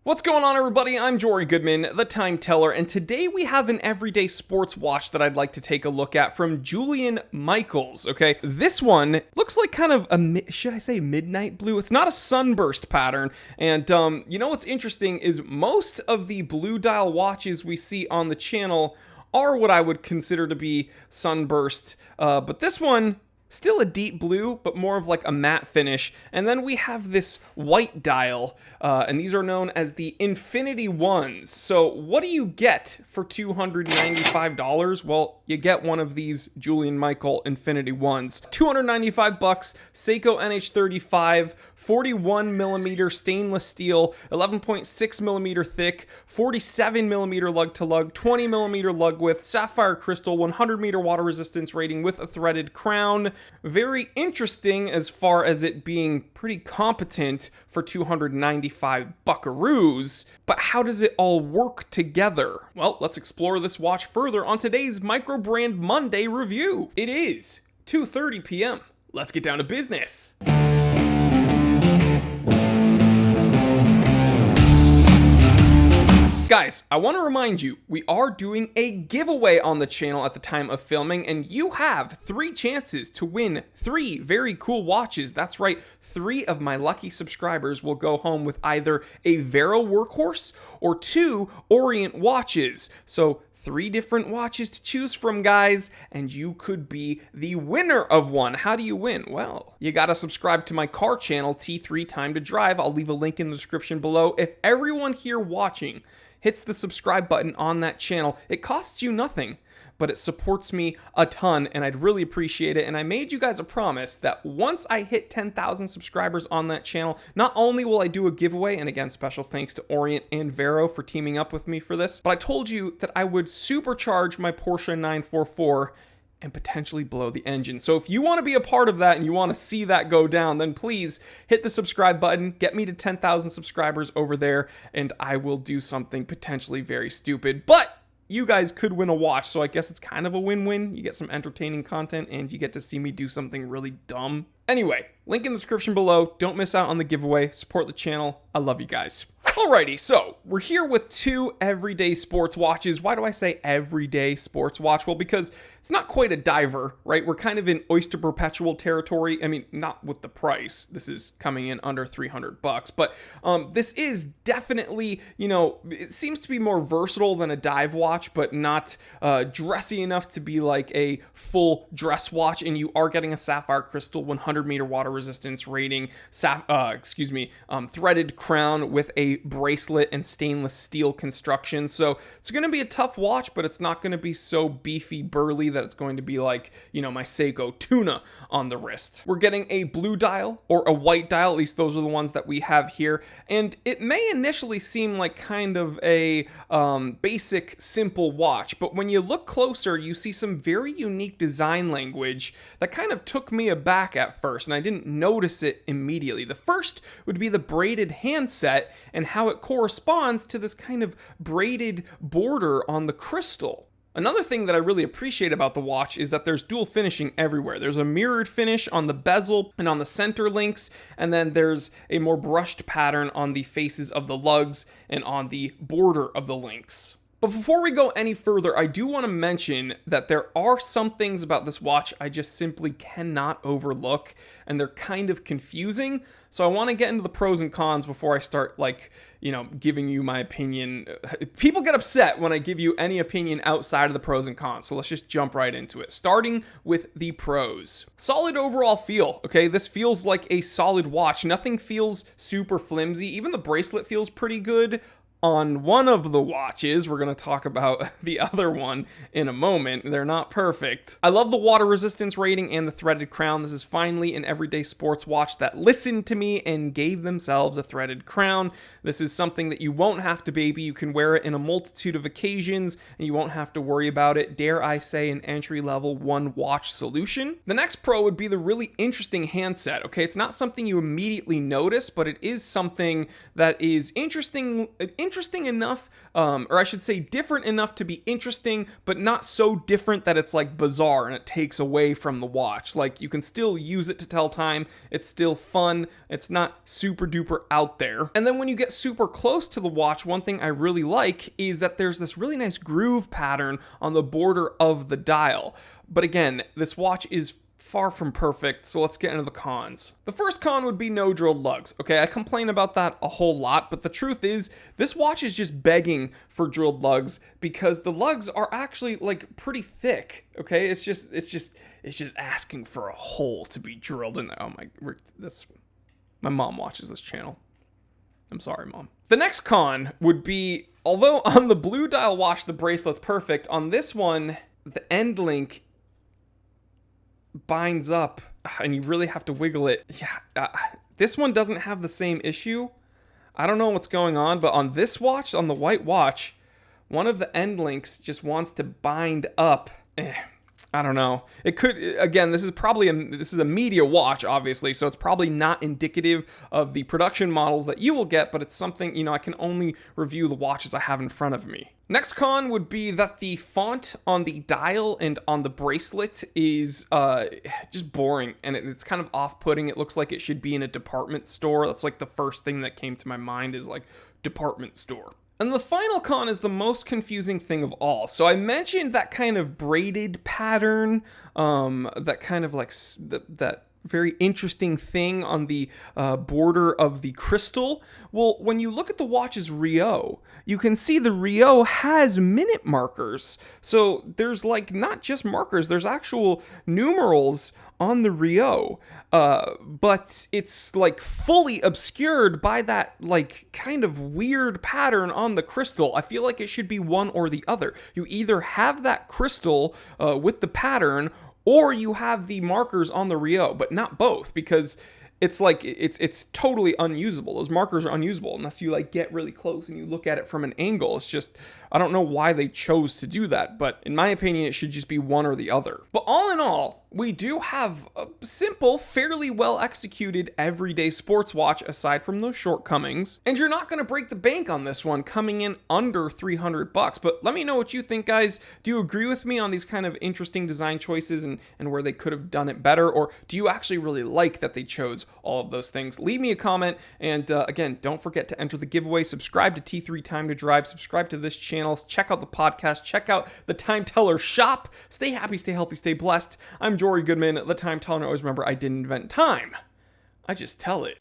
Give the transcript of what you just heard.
What's going on, everybody? I'm Jory Goodman, the Time Teller, and today we have an everyday sports watch that I'd like to take a look at from Julian Michaels, okay? This one looks like kind of a, should I say midnight blue? It's not a sunburst pattern, and you know what's interesting is most of the blue dial watches we see on the channel are what I would consider to be sunburst, but this one, still a deep blue, but more of like a matte finish. And then we have this white dial, and these are known as the Infinity Ones. So what do you get for $295? Well, you get one of these Julian Michael Infinity Ones. $295, Seiko NH35, 41 millimeter stainless steel, 11.6 millimeter thick, 47 millimeter lug to lug, 20 millimeter lug width, sapphire crystal, 100 meter water resistance rating with a threaded crown. Very interesting as far as it being pretty competent for 295 buckaroos. But how does it all work together? Well, let's explore this watch further on today's Micro Brand Monday review. It is 2:30 p.m. Let's get down to business. Guys, I want to remind you, we are doing a giveaway on the channel at the time of filming, and you have 3 chances to win 3 very cool watches. That's right, 3 of my lucky subscribers will go home with either a Vero Workhorse or 2 Orient watches. So 3 different watches to choose from, guys, and you could be the winner of one. How do you win? Well, you gotta subscribe to my car channel, T3 Time to Drive. I'll leave a link in the description below. If everyone here watching hits the subscribe button on that channel, it costs you nothing, but it supports me a ton, and I'd really appreciate it. And I made you guys a promise that once I hit 10,000 subscribers on that channel, not only will I do a giveaway, and again, special thanks to Orient and Vero for teaming up with me for this, but I told you that I would supercharge my Porsche 944 and potentially blow the engine. So if you want to be a part of that and you want to see that go down, then please hit the subscribe button, get me to 10,000 subscribers over there, and I will do something potentially very stupid. But you guys could win a watch, so I guess it's kind of a win-win. You get some entertaining content, and you get to see me do something really dumb. Anyway, link in the description below. Don't miss out on the giveaway. Support the channel. I love you guys. Alrighty, so we're here with 2 everyday sports watches. Why do I say everyday sports watch? Well, because it's not quite a diver, right? We're kind of in Oyster Perpetual territory. I mean, not with the price. This is coming in under $300, but this is definitely, you know, it seems to be more versatile than a dive watch, but not dressy enough to be like a full dress watch. And you are getting a sapphire crystal 100 meter water resistance rating, threaded crown with a bracelet and stainless steel construction. So it's going to be a tough watch, but it's not going to be so beefy burly that it's going to be like, you know, my Seiko Tuna on the wrist. We're getting a blue dial or a white dial, at least those are the ones that we have here. And it may initially seem like kind of a basic, simple watch, but when you look closer, you see some very unique design language that kind of took me aback at first, and I didn't notice it immediately. The first would be the braided handset and how it corresponds to this kind of braided border on the crystal. Another thing that I really appreciate about the watch is that there's dual finishing everywhere. There's a mirrored finish on the bezel and on the center links, and then there's a more brushed pattern on the faces of the lugs and on the border of the links. But before we go any further, I do want to mention that there are some things about this watch I just simply cannot overlook, and they're kind of confusing. So I want to get into the pros and cons before I start, like, you know, giving you my opinion. People get upset when I give you any opinion outside of the pros and cons, so let's just jump right into it. Starting with the pros. Solid overall feel, okay? This feels like a solid watch. Nothing feels super flimsy. Even the bracelet feels pretty good on one of the watches. We're going to talk about the other one in a moment. They're not perfect. I love the water resistance rating and the threaded crown. This is finally an everyday sports watch that listened to me and gave themselves a threaded crown. This is something that you won't have to baby. You can wear it in a multitude of occasions and you won't have to worry about it. Dare I say, an entry-level one watch solution. The next pro would be the really interesting handset. Okay, it's not something you immediately notice, but it is something that is interesting interesting enough, or I should say different enough to be interesting, but not so different that it's like bizarre and it takes away from the watch. Like, you can still use it to tell time. It's still fun. It's not super duper out there. And then when you get super close to the watch, one thing I really like is that there's this really nice groove pattern on the border of the dial. But again, this watch is far from perfect, so let's get into the cons. The first con would be no drilled lugs. Okay, I complain about that a whole lot, but the truth is, this watch is just begging for drilled lugs because the lugs are actually like pretty thick. Okay, it's just asking for a hole to be drilled in there. Oh my mom watches this channel. I'm sorry, Mom. The next con would be, although on the blue dial watch the bracelet's perfect, on this one the end link binds up and you really have to wiggle it. Yeah, this one doesn't have the same issue. I don't know what's going on, but on this watch, on the white watch, one of the end links just wants to bind up. I don't know. It could, again, this is a media watch, obviously, so it's probably not indicative of the production models that you will get, but it's something, I can only review the watches I have in front of me. Next con would be that the font on the dial and on the bracelet is just boring, and it's kind of off-putting. It looks like it should be in a department store. That's like the first thing that came to my mind is like department store. And the final con is the most confusing thing of all. So I mentioned that kind of braided pattern, that kind of like that very interesting thing on the border of the crystal. Well, when you look at the watch's Rio, you can see the Rio has minute markers. So there's like not just markers, there's actual numerals on the Rio, but it's like fully obscured by that like kind of weird pattern on the crystal. I feel like it should be one or the other. You either have that crystal with the pattern, or you have the markers on the Rio, but not both, because it's like it's totally unusable. Those markers are unusable unless you like get really close and you look at it from an angle. It's just, I don't know why they chose to do that, but in my opinion, it should just be one or the other. But all in all, we do have a simple, fairly well executed everyday sports watch aside from those shortcomings. And you're not going to break the bank on this one, coming in under $300. But let me know what you think, guys. Do you agree with me on these kind of interesting design choices and where they could have done it better? Or do you actually really like that they chose all of those things? Leave me a comment. And again, don't forget to enter the giveaway. Subscribe to T3 Time to Drive. Subscribe to this channel. Check out the podcast. Check out the Time Teller shop. Stay happy, stay healthy, stay blessed. I'm Jory Goodman, the Time Teller, and always remember, I didn't invent time. I just tell it.